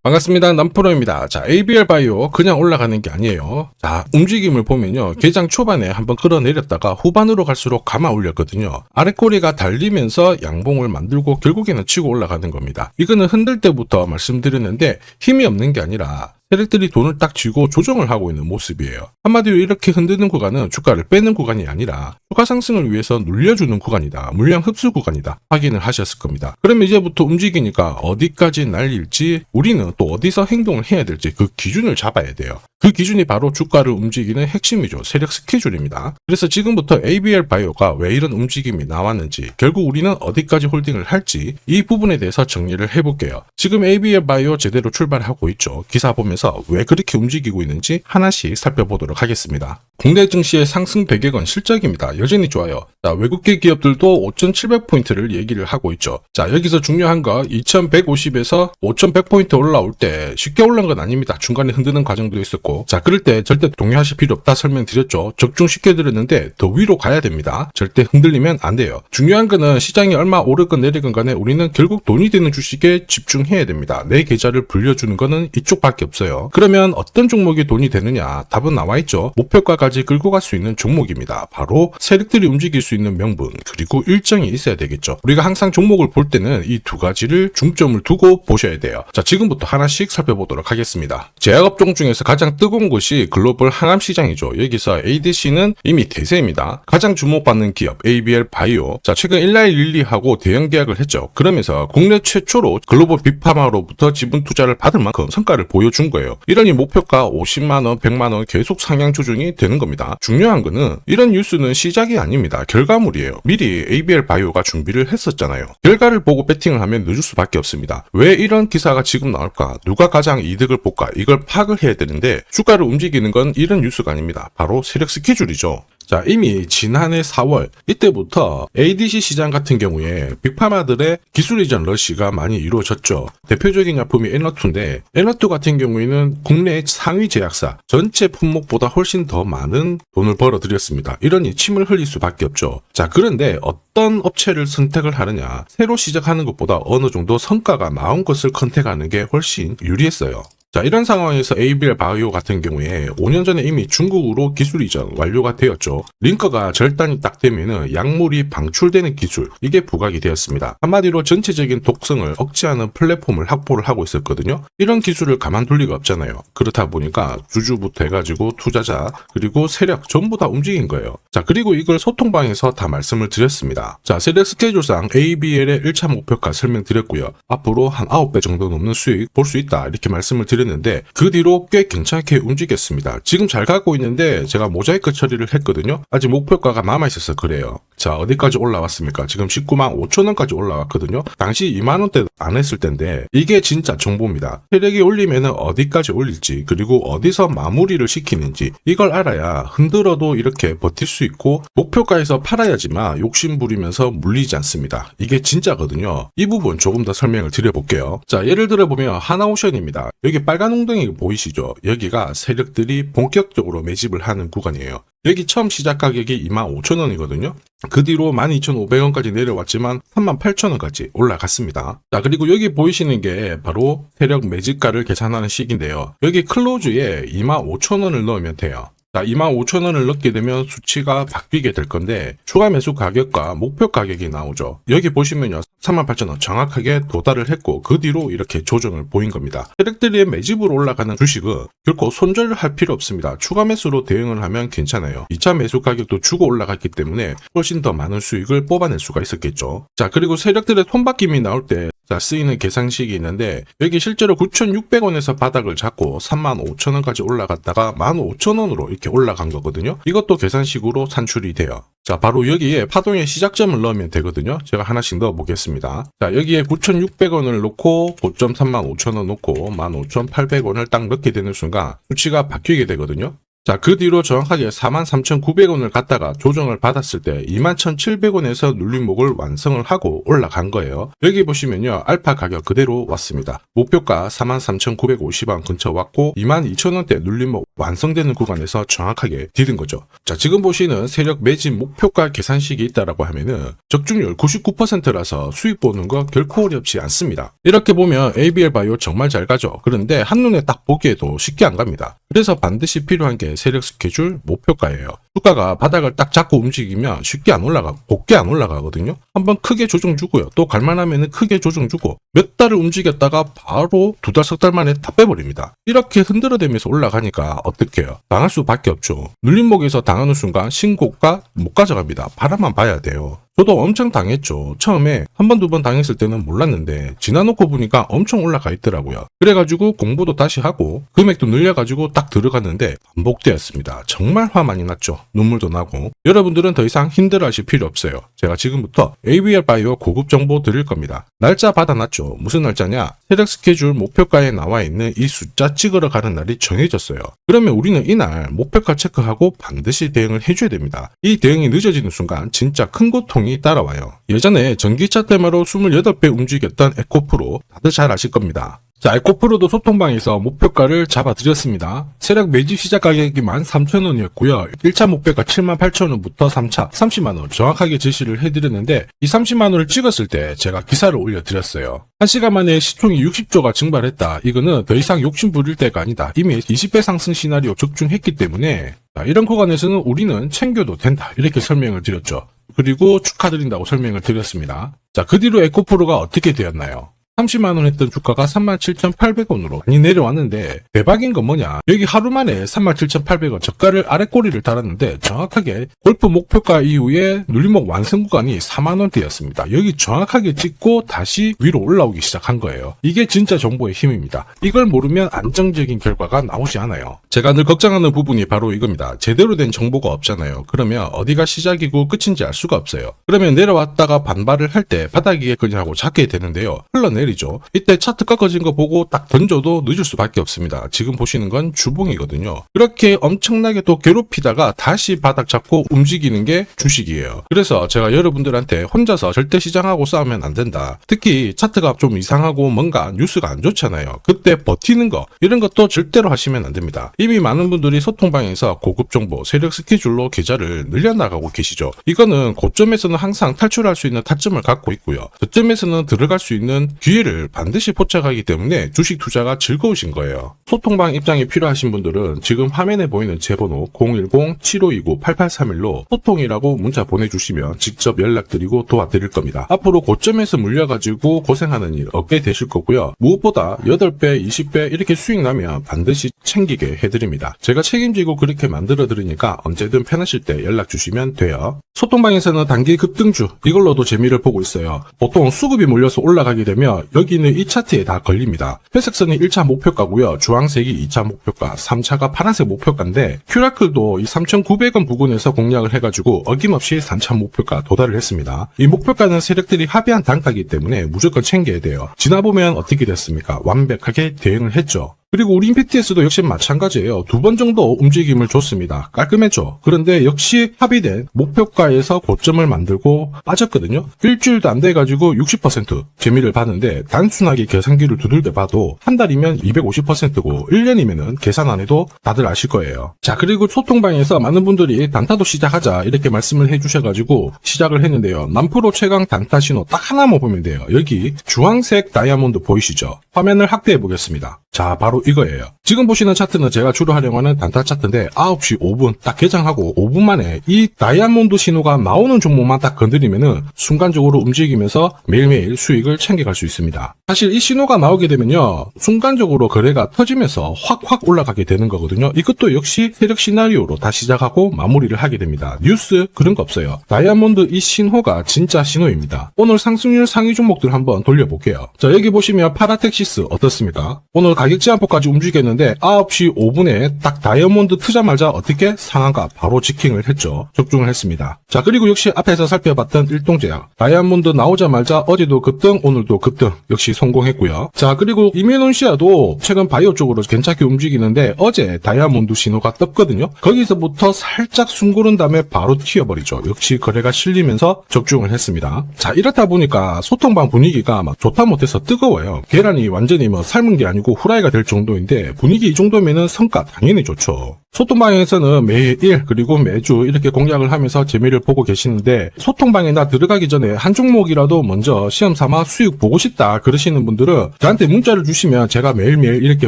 반갑습니다. 남프로입니다. 자, ABL 바이오 그냥 올라가는 게 아니에요. 자, 움직임을 보면요. 개장 초반에 한번 끌어내렸다가 후반으로 갈수록 감아 올렸거든요. 아랫꼬리가 달리면서 양봉을 만들고 결국에는 치고 올라가는 겁니다. 이거는 흔들 때부터 말씀드렸는데 힘이 없는 게 아니라 세력들이 돈을 딱 쥐고 조정을 하고 있는 모습이에요. 한마디로 이렇게 흔드는 구간은 주가를 빼는 구간이 아니라 주가 상승을 위해서 눌려주는 구간이다. 물량 흡수 구간이다. 확인을 하셨을 겁니다. 그러면 이제부터 움직이니까 어디까지 날릴지 우리는 또 어디서 행동을 해야 될지 그 기준을 잡아야 돼요. 그 기준이 바로 주가를 움직이는 핵심이죠. 세력 스케줄입니다. 그래서 지금부터 ABL 바이오가 왜 이런 움직임이 나왔는지 결국 우리는 어디까지 홀딩을 할지 이 부분에 대해서 정리를 해볼게요. 지금 ABL 바이오 제대로 출발하고 있죠. 기사 보면서 왜 그렇게 움직이고 있는지 하나씩 살펴보도록 하겠습니다. 국내 증시의 상승 배경은 실적입니다. 여전히 좋아요. 자, 외국계 기업들도 5,700포인트를 얘기를 하고 있죠. 자, 여기서 중요한 거 2,150에서 5,100포인트 올라올 때 쉽게 올라온 건 아닙니다. 중간에 흔드는 과정도 있었고, 자, 그럴 때 절대 동요하실 필요 없다 설명드렸죠. 적중 쉽게 드렸는데 더 위로 가야 됩니다. 절대 흔들리면 안 돼요. 중요한 거는 시장이 얼마 오르건 내리건 간에 우리는 결국 돈이 되는 주식에 집중해야 됩니다. 내 계좌를 불려주는 거는 이쪽밖에 없어요. 그러면 어떤 종목이 돈이 되느냐? 답은 나와 있죠. 목표가까지 끌고 갈 수 있는 종목입니다. 바로 세력들이 움직일 수 있는 명분 그리고 일정이 있어야 되겠죠. 우리가 항상 종목을 볼 때는 이 두 가지를 중점을 두고 보셔야 돼요. 자, 지금부터 하나씩 살펴보도록 하겠습니다. 제약업종 중에서 가장 뜨거운 곳이 글로벌 항암 시장이죠. 여기서 ADC는 이미 대세입니다. 가장 주목받는 기업 ABL 바이오. 자, 최근 일라이 릴리하고 대형 계약을 했죠. 그러면서 국내 최초로 글로벌 빅파마로부터 지분 투자를 받을 만큼 성과를 보여준 거예요. 이러니 목표가 50만원, 100만원 계속 상향 조정이 되는 겁니다. 중요한 거는 이런 뉴스는 시작이 아닙니다. 결과물이에요. 미리 ABL 바이오가 준비를 했었잖아요. 결과를 보고 배팅을 하면 늦을 수밖에 없습니다. 왜 이런 기사가 지금 나올까? 누가 가장 이득을 볼까? 이걸 파악을 해야 되는데 주가를 움직이는 건 이런 뉴스가 아닙니다. 바로 세력 스케줄이죠. 자, 이미 지난해 4월 이때부터 ADC 시장 같은 경우에 빅파마들의 기술 이전 러시가 많이 이루어졌죠. 대표적인 약품이 에너투인데 에너투 같은 경우에는 국내 상위 제약사 전체 품목보다 훨씬 더 많은 돈을 벌어들였습니다. 이러니 침을 흘릴 수밖에 없죠. 자, 그런데 어떤 업체를 선택을 하느냐, 새로 시작하는 것보다 어느 정도 성과가 나온 것을 선택하는 게 훨씬 유리했어요. 자, 이런 상황에서 ABL 바이오 같은 경우에 5년 전에 이미 중국으로 기술 이전 완료가 되었죠. 링커가 절단이 딱 되면은 약물이 방출되는 기술, 이게 부각이 되었습니다. 한마디로 전체적인 독성을 억제하는 플랫폼을 확보를 하고 있었거든요. 이런 기술을 가만둘 리가 없잖아요. 그렇다 보니까 주주부터 해가지고 투자자 그리고 세력 전부 다 움직인 거예요. 자, 그리고 이걸 소통방에서 다 말씀을 드렸습니다. 자, 세력 스케줄상 ABL의 1차 목표가 설명드렸고요. 앞으로 한 9배 정도 넘는 수익 볼 수 있다 이렇게 말씀을 드렸는데 그 뒤로 꽤 괜찮게 움직였습니다. 지금 잘 가고 있는데 제가 모자이크 처리를 했거든요. 아직 목표가가 남아있어서 그래요. 자, 어디까지 올라왔습니까? 지금 19만 5천원까지 올라왔거든요. 당시 2만원대 안 했을 텐데 이게 진짜 정보입니다. 세력이 올리면 어디까지 올릴지 그리고 어디서 마무리를 시키는지 이걸 알아야 흔들어도 이렇게 버틸 수 있고 목표가에서 팔아야지만 욕심 부리면서 물리지 않습니다. 이게 진짜거든요. 이 부분 조금 더 설명을 드려볼게요. 자, 예를 들어 보면 하나오션입니다. 여기 빨간 웅덩이 보이시죠? 여기가 세력들이 본격적으로 매집을 하는 구간이에요. 여기 처음 시작 가격이 25,000원이거든요. 그 뒤로 12,500원까지 내려왔지만 38,000원까지 올라갔습니다. 자, 그리고 여기 보이시는 게 바로 세력 매집가를 계산하는 식인데요. 여기 클로즈에 25,000원을 넣으면 돼요. 자, 25,000원을 넣게 되면 수치가 바뀌게 될 건데 추가 매수 가격과 목표 가격이 나오죠. 여기 보시면요. 38,000원 정확하게 도달을 했고 그 뒤로 이렇게 조정을 보인 겁니다. 세력들이 매집으로 올라가는 주식은 결코 손절을 할 필요 없습니다. 추가 매수로 대응을 하면 괜찮아요. 2차 매수 가격도 주고 올라갔기 때문에 훨씬 더 많은 수익을 뽑아낼 수가 있었겠죠. 자, 그리고 세력들의 손바뀜이 나올 때 자, 쓰이는 계산식이 있는데 여기 실제로 9,600원에서 바닥을 잡고 35,000원까지 올라갔다가 15,000원으로 이렇게 올라간 거거든요. 이것도 계산식으로 산출이 돼요. 자, 바로 여기에 파동의 시작점을 넣으면 되거든요. 제가 하나씩 넣어 보겠습니다. 자, 여기에 9,600원을 넣고 고점 35,000원 넣고 15,800원을 딱 넣게 되는 순간 수치가 바뀌게 되거든요. 자, 그 뒤로 정확하게 43,900원을 갖다가 조정을 받았을 때 21,700원에서 눌림목을 완성을 하고 올라간 거예요. 여기 보시면요, 알파 가격 그대로 왔습니다. 목표가 43,950원 근처 왔고 22,000원대 눌림목 완성되는 구간에서 정확하게 디딘 거죠. 자, 지금 보시는 세력 매진 목표가 계산식이 있다라고 하면은 적중률 99%라서 수익 보는 거 결코 어렵지 않습니다. 이렇게 보면 ABL 바이오 정말 잘 가죠. 그런데 한눈에 딱 보기에도 쉽게 안 갑니다. 그래서 반드시 필요한 게 세력 스케줄 목표가예요. 주가가 바닥을 딱 잡고 움직이면 쉽게 안 올라가고 곱게 안 올라가거든요. 한번 크게 조정 주고요. 또 갈만하면은 크게 조정 주고 몇 달을 움직였다가 바로 두 달, 석 달 만에 다 빼버립니다. 이렇게 흔들어대면서 올라가니까 어떡해요? 당할 수밖에 없죠. 눌림목에서 당하는 순간 신고가 못 가져갑니다. 바라만 봐야 돼요. 저도 엄청 당했죠. 처음에 한 번, 두 번 당했을 때는 몰랐는데 지나놓고 보니까 엄청 올라가 있더라고요. 그래가지고 공부도 다시 하고 금액도 늘려가지고 딱 들어갔는데 반복되었습니다. 정말 화 많이 났죠. 눈물도 나고. 여러분들은 더 이상 힘들어하실 필요 없어요. 제가 지금부터 ABL 바이오 고급 정보 드릴 겁니다. 날짜 받아놨죠. 무슨 날짜냐? 세력 스케줄 목표가에 나와 있는 이 숫자 찍으러 가는 날이 정해졌어요. 그러면 우리는 이날 목표가 체크하고 반드시 대응을 해줘야 됩니다. 이 대응이 늦어지는 순간 진짜 큰 고통이 따라와요. 예전에 전기차 테마로 28배 움직였던 에코프로 다들 잘 아실 겁니다. 자, 에코프로도 소통방에서 목표가를 잡아드렸습니다. 세력 매집 시작 가격이 13,000원이었고요. 1차 목표가 78,000원부터 3차 30만원 정확하게 제시를 해드렸는데 이 30만원을 찍었을 때 제가 기사를 올려드렸어요. 1시간 만에 시총이 60조가 증발했다. 이거는 더 이상 욕심 부릴 때가 아니다. 이미 20배 상승 시나리오 적중했기 때문에 이런 구간에서는 우리는 챙겨도 된다. 이렇게 설명을 드렸죠. 그리고 축하드린다고 설명을 드렸습니다. 자, 그 뒤로 에코프로가 어떻게 되었나요? 30만원 했던 주가가 37,800원으로 많이 내려왔는데 대박인 건 뭐냐, 여기 하루 만에 37,800원 저가를 아래꼬리를 달았는데 정확하게 골프 목표가 이후에 눌림목 완성 구간이 4만원대였습니다. 여기 정확하게 찍고 다시 위로 올라오기 시작한 거예요. 이게 진짜 정보의 힘입니다. 이걸 모르면 안정적인 결과가 나오지 않아요. 제가 늘 걱정하는 부분이 바로 이겁니다. 제대로 된 정보가 없잖아요. 그러면 어디가 시작이고 끝인지 알 수가 없어요. 그러면 내려왔다가 반발을 할 때 바닥이에 그냥 하고 잡게 되는데요. 흘러내리죠. 이때 차트 꺾어진 거 보고 딱 던져도 늦을 수밖에 없습니다. 지금 보시는 건 주봉이거든요. 그렇게 엄청나게 또 괴롭히다가 다시 바닥 잡고 움직이는 게 주식이에요. 그래서 제가 여러분들한테 혼자서 절대 시장하고 싸우면 안 된다. 특히 차트가 좀 이상하고 뭔가 뉴스가 안 좋잖아요. 그때 버티는 거 이런 것도 절대로 하시면 안 됩니다. 이미 많은 분들이 소통방에서 고급 정보, 세력 스케줄로 계좌를 늘려나가고 계시죠. 이거는 고점에서는 항상 탈출할 수 있는 타점을 갖고 있고요. 저점에서는 들어갈 수 있는 기회를 반드시 포착하기 때문에 주식 투자가 즐거우신 거예요. 소통방 입장이 필요하신 분들은 지금 화면에 보이는 제 번호 010-7529-8831로 소통이라고 문자 보내주시면 직접 연락드리고 도와드릴 겁니다. 앞으로 고점에서 물려가지고 고생하는 일 없게 되실 거고요. 무엇보다 8배, 20배 이렇게 수익 나면 반드시 챙기게 해드립니다. 제가 책임지고 그렇게 만들어 드리니까 언제든 편하실 때 연락 주시면 돼요. 소통방에서는 단기 급등주 이걸로도 재미를 보고 있어요. 보통 수급이 몰려서 올라가게 되면 여기는 이 차트에 다 걸립니다. 회색선이 1차 목표가고요. 주황색이 2차 목표가, 3차가 파란색 목표가인데 큐라클도 이 3,900원 부근에서 공략을 해가지고 어김없이 3차 목표가 도달을 했습니다. 이 목표가는 세력들이 합의한 단가이기 때문에 무조건 챙겨야 돼요. 지나보면 어떻게 됐습니까? 완벽하게 대응을 했죠. 그리고 우리 임팩트에서도 역시 마찬가지예요. 2번 정도 움직임을 줬습니다. 깔끔했죠. 그런데 역시 합의된 목표가에서 고점을 만들고 빠졌거든요. 일주일도 안 돼가지고 60% 재미를 봤는데 단순하게 계산기를 두들겨 봐도 한 달이면 250%고 1년이면은 계산 안 해도 다들 아실 거예요. 자, 그리고 소통방에서 많은 분들이 단타도 시작하자 이렇게 말씀을 해주셔가지고 시작을 했는데요. 남프로 최강 단타 신호 딱 하나만 보면 돼요. 여기 주황색 다이아몬드 보이시죠? 화면을 확대해 보겠습니다. 자, 바로 이거예요. 지금 보시는 차트는 제가 주로 활용하는 단타 차트인데 9시 5분 딱 개장하고 5분 만에 이 다이아몬드 신호가 나오는 종목만 딱 건드리면은 순간적으로 움직이면서 매일매일 수익을 챙겨갈 수 있습니다. 사실 이 신호가 나오게 되면요, 순간적으로 거래가 터지면서 확 올라가게 되는 거거든요. 이것도 역시 세력 시나리오로 다 시작하고 마무리를 하게 됩니다. 뉴스 그런 거 없어요. 다이아몬드 이 신호가 진짜 신호입니다. 오늘 상승률 상위 종목들 한번 돌려볼게요. 자, 여기 보시면 파라텍시스 어떻습니까? 오늘 가격 제한 발포까지 움직였는데 9시 5분에 딱 다이아몬드 트자마자 어떻게 상한가 바로 지킹을 했죠. 적중을 했습니다. 자, 그리고 역시 앞에서 살펴봤던 일동제약. 다이아몬드 나오자마자 어제도 급등, 오늘도 급등 역시 성공했고요. 자, 그리고 이메논시아도 최근 바이오 쪽으로 괜찮게 움직이는데 어제 다이아몬드 신호가 떴거든요. 거기서부터 살짝 숨고른 다음에 바로 튀어버리죠. 역시 거래가 실리면서 적중을 했습니다. 자, 이렇다 보니까 소통방 분위기가 막 좋다 못해서 뜨거워요. 계란이 완전히 뭐 삶은 게 아니고 후라이가 될 정도인데 분위기 이 정도면은 성과 당연히 좋죠. 소통방에서는 매일 그리고 매주 이렇게 공략을 하면서 재미를 보고 계시는데 소통방에 나 들어가기 전에 한 종목이라도 먼저 시험 삼아 수익 보고 싶다 그러시는 분들은 저한테 문자를 주시면 제가 매일매일 이렇게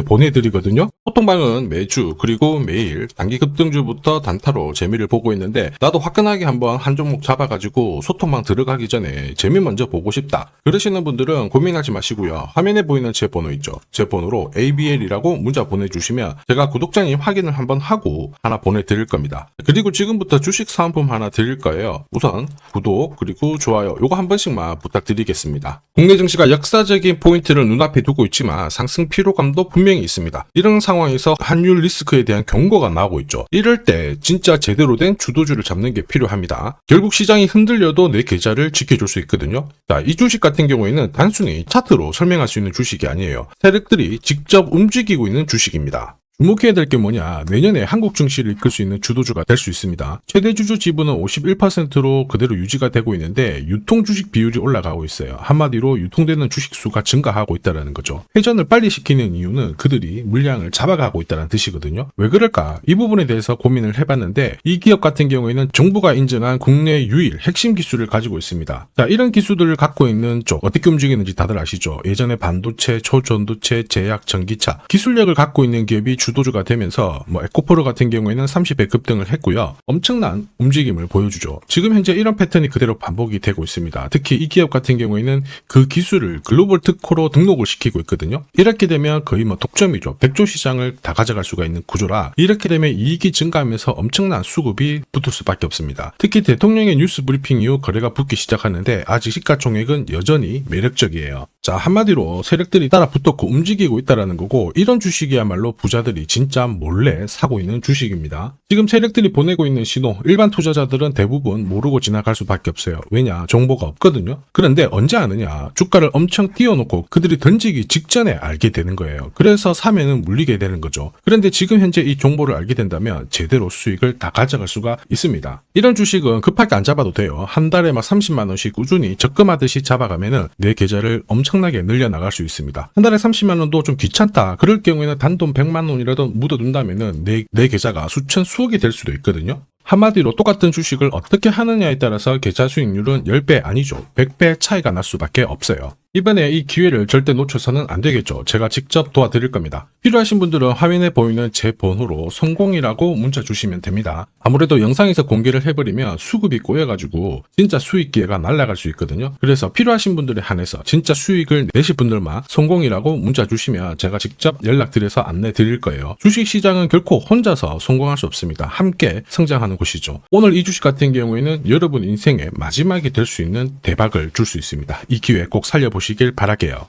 보내드리거든요. 소통방은 매주 그리고 매일 단기 급등주부터 단타로 재미를 보고 있는데 나도 화끈하게 한번 한 종목 잡아가지고 소통방 들어가기 전에 재미 먼저 보고 싶다 그러시는 분들은 고민하지 마시고요. 화면에 보이는 제 번호 있죠. 제 번호로 ABL이라고 문자 보내주시면 제가 구독자님 확인을 한번 하고 하나 보내드릴 겁니다. 그리고 지금부터 주식 사은품 하나 드릴 거예요. 우선 구독 그리고 좋아요 요거 한 번씩만 부탁드리겠습니다. 국내 증시가 역사적인 포인트를 눈앞에 두고 있지만 상승 피로감도 분명히 있습니다. 이런 상황에서 환율 리스크에 대한 경고가 나오고 있죠. 이럴 때 진짜 제대로 된 주도주를 잡는 게 필요합니다. 결국 시장이 흔들려도 내 계좌를 지켜줄 수 있거든요. 자, 이 주식 같은 경우에는 단순히 차트로 설명할 수 있는 주식이 아니에요. 세력들이 직접 움직이고 있는 주식입니다. 주목해야 될 게 뭐냐, 내년에 한국 증시를 이끌 수 있는 주도주가 될 수 있습니다. 최대 주주 지분은 51%로 그대로 유지가 되고 있는데 유통 주식 비율이 올라가고 있어요. 한마디로 유통되는 주식 수가 증가하고 있다는 거죠. 회전을 빨리 시키는 이유는 그들이 물량을 잡아가고 있다는 뜻이거든요. 왜 그럴까? 이 부분에 대해서 고민을 해봤는데 이 기업 같은 경우에는 정부가 인정한 국내 유일 핵심 기술을 가지고 있습니다. 자, 이런 기술들을 갖고 있는 쪽 어떻게 움직이는지 다들 아시죠? 예전에 반도체, 초전도체, 제약, 전기차 기술력을 갖고 있는 기업이 주도주가 되면서 에코프로 같은 경우에는 30배 급등을 했고요. 엄청난 움직임을 보여주죠. 지금 현재 이런 패턴이 그대로 반복이 되고 있습니다. 특히 이 기업 같은 경우에는 그 기술을 글로벌 특허로 등록을 시키고 있거든요. 이렇게 되면 거의 독점이죠. 100조 시장을 다 가져갈 수가 있는 구조라 이렇게 되면 이익이 증가하면서 엄청난 수급이 붙을 수밖에 없습니다. 특히 대통령의 뉴스 브리핑 이후 거래가 붙기 시작하는데 아직 시가총액은 여전히 매력적이에요. 자, 한마디로 세력들이 따라 붙었고 움직이고 있다는 거고 이런 주식이야말로 부자들이 진짜 몰래 사고 있는 주식입니다. 지금 세력들이 보내고 있는 신호 일반 투자자들은 대부분 모르고 지나갈 수밖에 없어요. 왜냐? 정보가 없거든요. 그런데 언제 아느냐? 주가를 엄청 띄워놓고 그들이 던지기 직전에 알게 되는 거예요. 그래서 사면은 물리게 되는 거죠. 그런데 지금 현재 이 정보를 알게 된다면 제대로 수익을 다 가져갈 수가 있습니다. 이런 주식은 급하게 안 잡아도 돼요. 한 달에 30만 원씩 꾸준히 적금하듯이 잡아가면은 내 계좌를 엄청나게 늘려나갈 수 있습니다. 한 달에 30만 원도 좀 귀찮다. 그럴 경우에는 단돈 100만 원이라도 묻어둔다면은 내 계좌가 수천 수억이 될 수도 있거든요. 한마디로 똑같은 주식을 어떻게 하느냐에 따라서 계좌 수익률은 10배 아니죠. 100배 차이가 날 수밖에 없어요. 이번에 이 기회를 절대 놓쳐서는 안 되겠죠. 제가 직접 도와드릴 겁니다. 필요하신 분들은 화면에 보이는 제 번호로 성공이라고 문자 주시면 됩니다. 아무래도 영상에서 공개를 해버리면 수급이 꼬여가지고 진짜 수익 기회가 날아갈 수 있거든요. 그래서 필요하신 분들에 한해서 진짜 수익을 내실 분들만 성공이라고 문자 주시면 제가 직접 연락드려서 안내 드릴 거예요. 주식시장은 결코 혼자서 성공할 수 없습니다. 함께 성장하는 곳이죠. 오늘 이 주식 같은 경우에는 여러분 인생의 마지막이 될 수 있는 대박을 줄 수 있습니다. 이 기회 꼭 살려보시길 바랄게요.